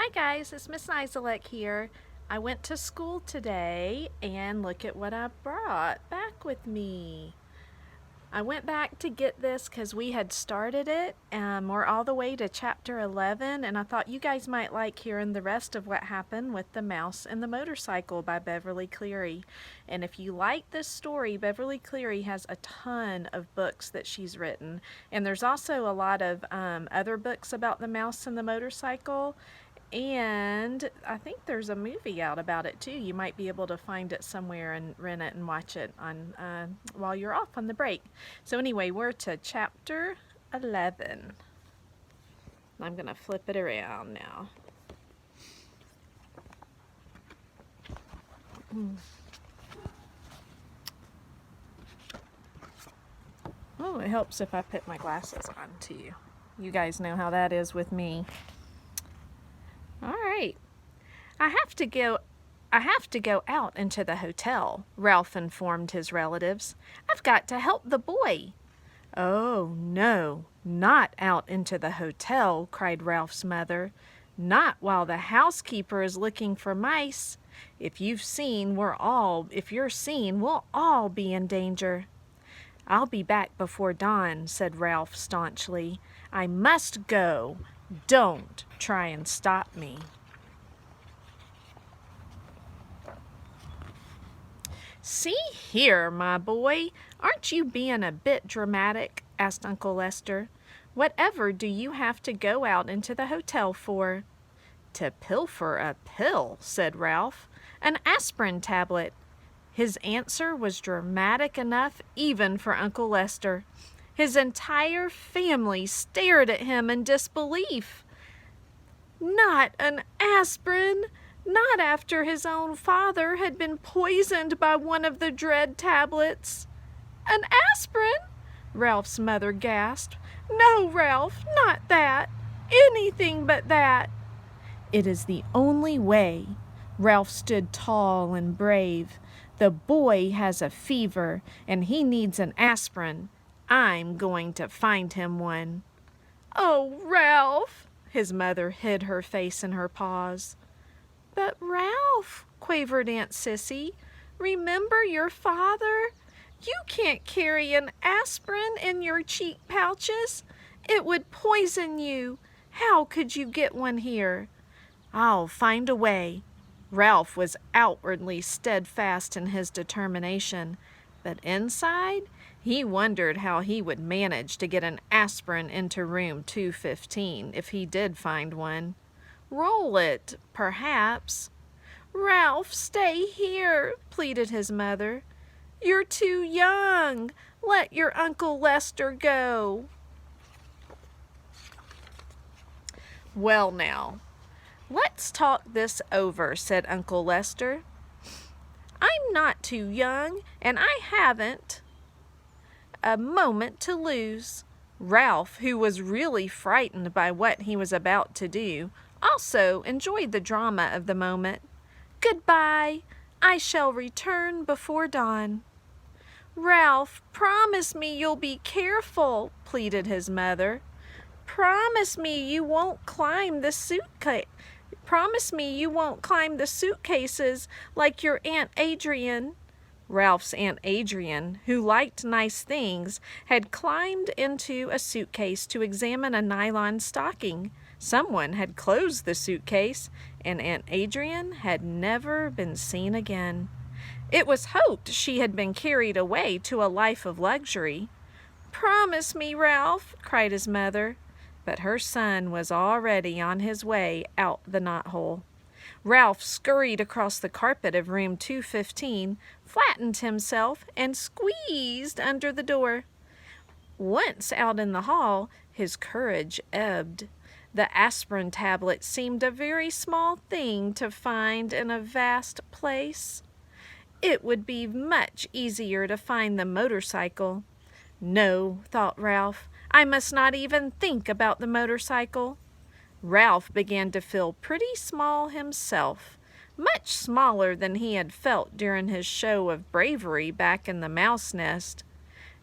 Hi guys, it's Miss Nizelek here. I went to school today and look at what I brought back with me. I went back to get this because we had started it. We're all the way to chapter 11, and I thought you guys might like hearing the rest of what happened with The Mouse and the Motorcycle by Beverly Cleary. And if you like this story, Beverly Cleary has a ton of books that she's written. And there's also a lot of other books about the mouse and the motorcycle. And I think there's a movie out about it too. You might be able to find it somewhere and rent it and watch it on while you're off on the break. So anyway, we're to chapter 11. I'm going to flip it around now. Oh, it helps if I put my glasses on too. You guys know how that is with me. All right. I have to go out into the hotel, Ralph informed his relatives. I've got to help the boy. Oh, no, not out into the hotel, cried Ralph's mother. Not while the housekeeper is looking for mice. If you're seen, we'll all be in danger. I'll be back before dawn, said Ralph staunchly. I must go. Don't try and stop me. See here, my boy, aren't you being a bit dramatic? Asked Uncle Lester. Whatever do you have to go out into the hotel for? To pilfer a pill, said Ralph. An aspirin tablet. His answer was dramatic enough even for Uncle Lester. His entire family stared at him in disbelief. Not an aspirin! Not after his own father had been poisoned by one of the dread tablets. An aspirin? Ralph's mother gasped. No, Ralph, not that. Anything but that. It is the only way. Ralph stood tall and brave. The boy has a fever, and he needs an aspirin. I'm going to find him one. Oh, Ralph! His mother hid her face in her paws. But Ralph, quavered Aunt Sissy, remember your father? You can't carry an aspirin in your cheek pouches. It would poison you. How could you get one here? I'll find a way. Ralph was outwardly steadfast in his determination, but inside he wondered how he would manage to get an aspirin into room 215 if he did find one. Roll it, perhaps. Ralph, stay here, pleaded his mother. You're too young. Let your Uncle Lester go. Well now, let's talk this over, said Uncle Lester. I'm not too young, and I haven't a moment to lose. Ralph, who was really frightened by what he was about to do, also enjoyed the drama of the moment. Goodbye. I shall return before dawn. Ralph, promise me you'll be careful, pleaded his mother. Promise me you won't climb the suitcase. Promise me you won't climb the suitcases like your Aunt Adrian. Ralph's Aunt Adrian, who liked nice things, had climbed into a suitcase to examine a nylon stocking. Someone had closed the suitcase, and Aunt Adrian had never been seen again. It was hoped she had been carried away to a life of luxury. Promise me, Ralph, cried his mother. But her son was already on his way out the knothole. Ralph scurried across the carpet of room 215, flattened himself, and squeezed under the door. Once out in the hall, his courage ebbed. The aspirin tablet seemed a very small thing to find in a vast place. It would be much easier to find the motorcycle. No, thought Ralph, I must not even think about the motorcycle. Ralph began to feel pretty small himself, much smaller than he had felt during his show of bravery back in the mouse nest.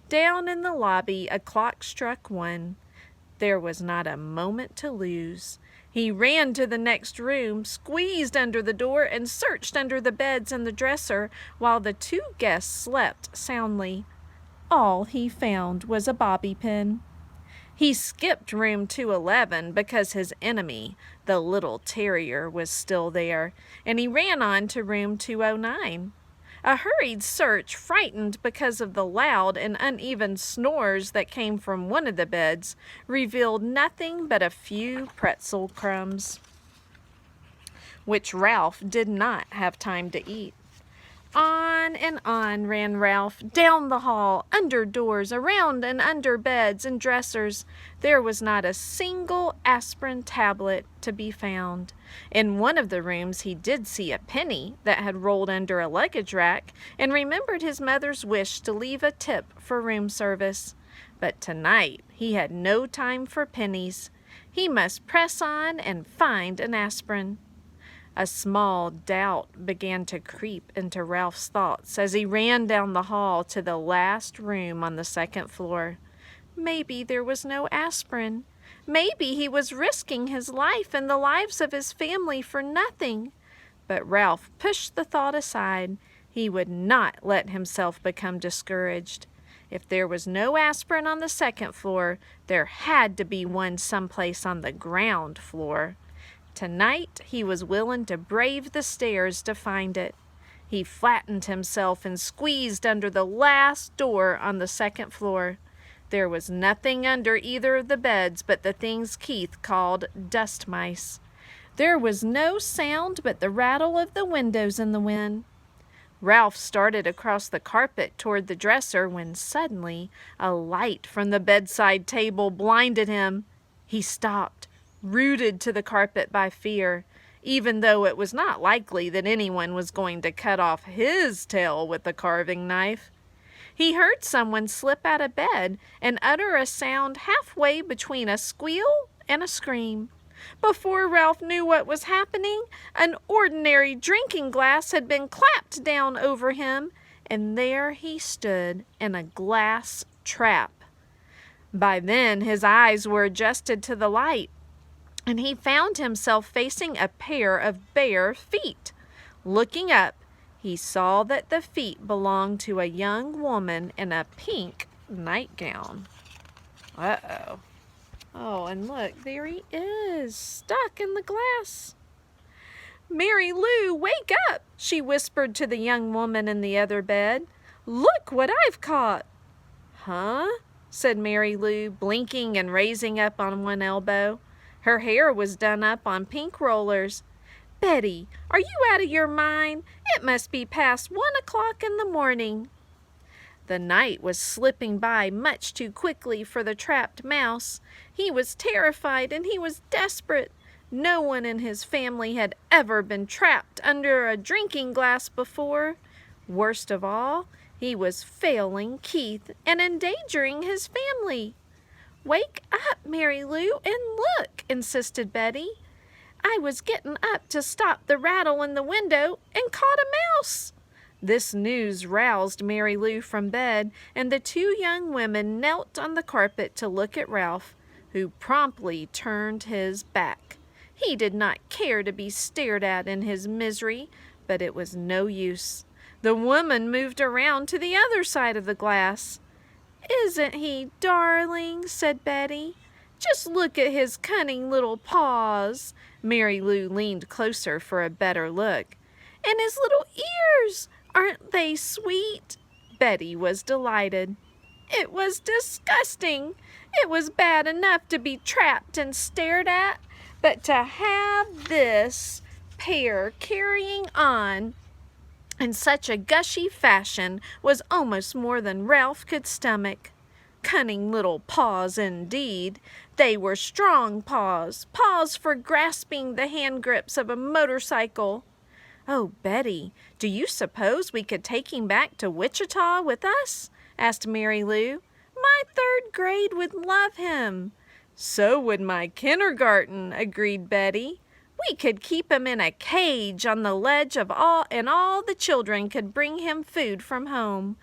Down in the lobby, a clock struck 1. There was not a moment to lose. He ran to the next room, squeezed under the door, and searched under the beds and the dresser while the two guests slept soundly. All he found was a bobby pin. He skipped room 211 because his enemy, the little terrier, was still there, and he ran on to room 209. A hurried search, frightened because of the loud and uneven snores that came from one of the beds, revealed nothing but a few pretzel crumbs, which Ralph did not have time to eat. On and on ran Ralph, down the hall, under doors, around and under beds and dressers. There was not a single aspirin tablet to be found. In one of the rooms he did see a penny that had rolled under a luggage rack, and remembered his mother's wish to leave a tip for room service. But tonight he had no time for pennies. He must press on and find an aspirin. A small doubt began to creep into Ralph's thoughts as he ran down the hall to the last room on the second floor. Maybe there was no aspirin. Maybe he was risking his life and the lives of his family for nothing. But Ralph pushed the thought aside. He would not let himself become discouraged. If there was no aspirin on the second floor, there had to be one someplace on the ground floor. Tonight he was willing to brave the stairs to find it. He flattened himself and squeezed under the last door on the second floor. There was nothing under either of the beds but the things Keith called dust mice. There was no sound but the rattle of the windows in the wind. Ralph started across the carpet toward the dresser when suddenly a light from the bedside table blinded him. He stopped, rooted to the carpet by fear, even though it was not likely that anyone was going to cut off his tail with a carving knife. He heard someone slip out of bed and utter a sound halfway between a squeal and a scream. Before Ralph knew what was happening, an ordinary drinking glass had been clapped down over him, and there he stood in a glass trap. By then his eyes were adjusted to the light, and he found himself facing a pair of bare feet. Looking up, he saw that the feet belonged to a young woman in a pink nightgown. Uh-oh. Oh, and look, there he is, stuck in the glass. "Mary Lou, wake up," she whispered to the young woman in the other bed. "Look what I've caught." "Huh?" said Mary Lou, blinking and raising up on one elbow. Her hair was done up on pink rollers. "Betty, are you out of your mind? It must be past 1 o'clock in the morning." The night was slipping by much too quickly for the trapped mouse. He was terrified and he was desperate. No one in his family had ever been trapped under a drinking glass before. Worst of all, he was failing Keith and endangering his family. "Wake up, Mary Lou, and look," insisted Betty. "I was getting up to stop the rattle in the window and caught a mouse." This news roused Mary Lou from bed, and the two young women knelt on the carpet to look at Ralph, who promptly turned his back. He did not care to be stared at in his misery, but it was no use. The woman moved around to the other side of the glass. "Isn't he darling?" said Betty. "Just look at his cunning little paws." Mary Lou leaned closer for a better look. "And his little ears, aren't they sweet?" Betty was delighted. It was disgusting. It was bad enough to be trapped and stared at, but to have this pair carrying on in such a gushy fashion was almost more than Ralph could stomach. Cunning little paws indeed. They were strong paws, paws for grasping the hand grips of a motorcycle. "Oh, Betty, do you suppose we could take him back to Wichita with us?" asked Mary Lou. "My 3rd grade would love him." "So would my kindergarten," agreed Betty. "We could keep him in a cage on the ledge and all the children could bring him food from home.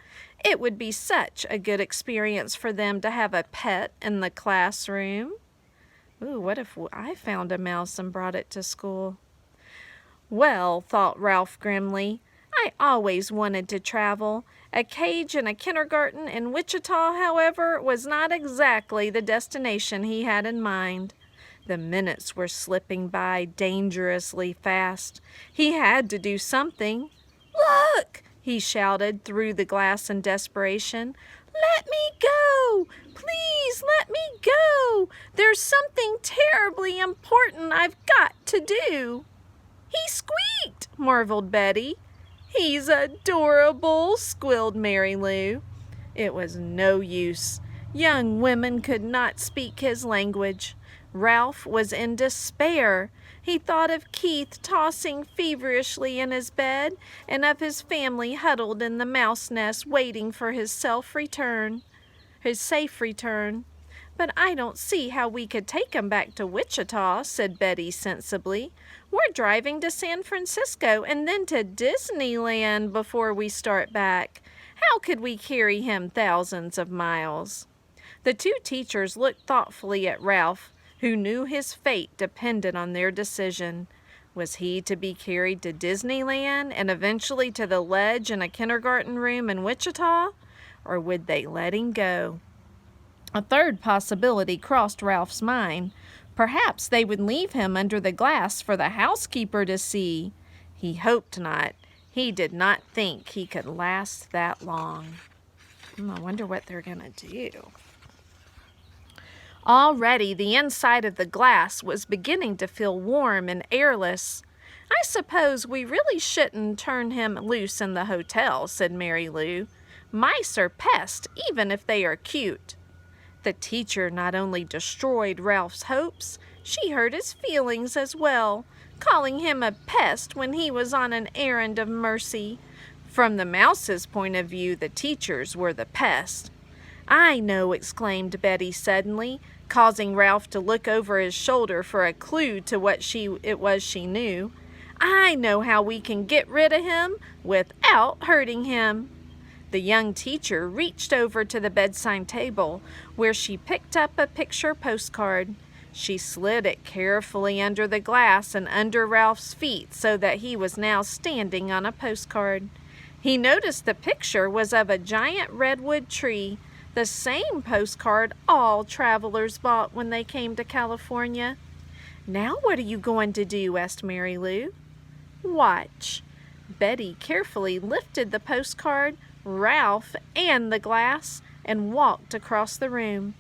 It would be such a good experience for them to have a pet in the classroom." Ooh, what if I found a mouse and brought it to school? Well, thought Ralph grimly, I always wanted to travel. A cage in a kindergarten in Wichita, however, was not exactly the destination he had in mind. The minutes were slipping by dangerously fast. He had to do something. Look! He shouted through the glass in desperation. Let me go! Please let me go! There's something terribly important I've got to do. He squeaked, marveled Betty. He's adorable, squealed Mary Lou. It was no use. Young women could not speak his language. Ralph was in despair. He thought of Keith tossing feverishly in his bed and of his family huddled in the mouse nest waiting for his safe return. But I don't see how we could take him back to Wichita, said Betty sensibly. We're driving to San Francisco and then to Disneyland before we start back. How could we carry him thousands of miles? The two teachers looked thoughtfully at Ralph, who knew his fate depended on their decision. Was he to be carried to Disneyland and eventually to the ledge in a kindergarten room in Wichita? Or would they let him go? A third possibility crossed Ralph's mind. Perhaps they would leave him under the glass for the housekeeper to see. He hoped not. He did not think he could last that long. I wonder what they're going to do. Already the inside of the glass was beginning to feel warm and airless. I suppose we really shouldn't turn him loose in the hotel, said Mary Lou. Mice are pests, even if they are cute. The teacher not only destroyed Ralph's hopes, she hurt his feelings as well, calling him a pest when he was on an errand of mercy. From the mouse's point of view, the teachers were the pest. I know, exclaimed Betty suddenly, causing Ralph to look over his shoulder for a clue to what it was she knew. I know how we can get rid of him without hurting him. The young teacher reached over to the bedside table, where she picked up a picture postcard. She slid it carefully under the glass and under Ralph's feet so that he was now standing on a postcard. He noticed the picture was of a giant redwood tree, the same postcard all travelers bought when they came to California. Now what are you going to do? Asked Mary Lou. Watch. Betty carefully lifted the postcard, Ralph, and the glass, and walked across the room.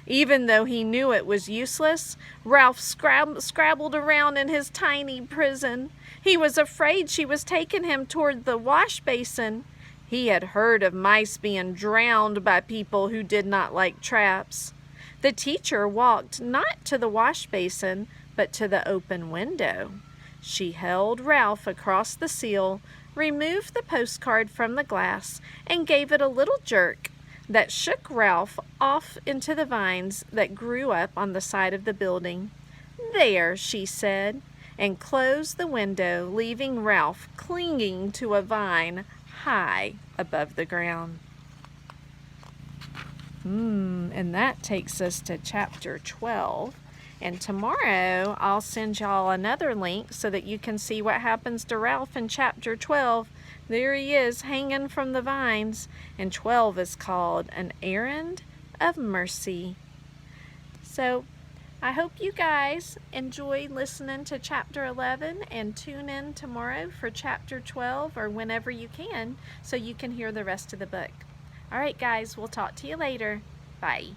Even though he knew it was useless, Ralph scrabbled around in his tiny prison. He was afraid she was taking him toward the wash basin. He had heard of mice being drowned by people who did not like traps. The teacher walked not to the wash basin, but to the open window. She held Ralph across the sill, removed the postcard from the glass, and gave it a little jerk that shook Ralph off into the vines that grew up on the side of the building. There, she said, and closed the window, leaving Ralph clinging to a vine high above the ground. And that takes us to chapter 12. And tomorrow I'll send y'all another link so that you can see what happens to Ralph in chapter 12. There he is hanging from the vines. And 12 is called An Errand of Mercy. So I hope you guys enjoy listening to chapter 11 and tune in tomorrow for chapter 12 or whenever you can so you can hear the rest of the book. All right, guys, we'll talk to you later. Bye.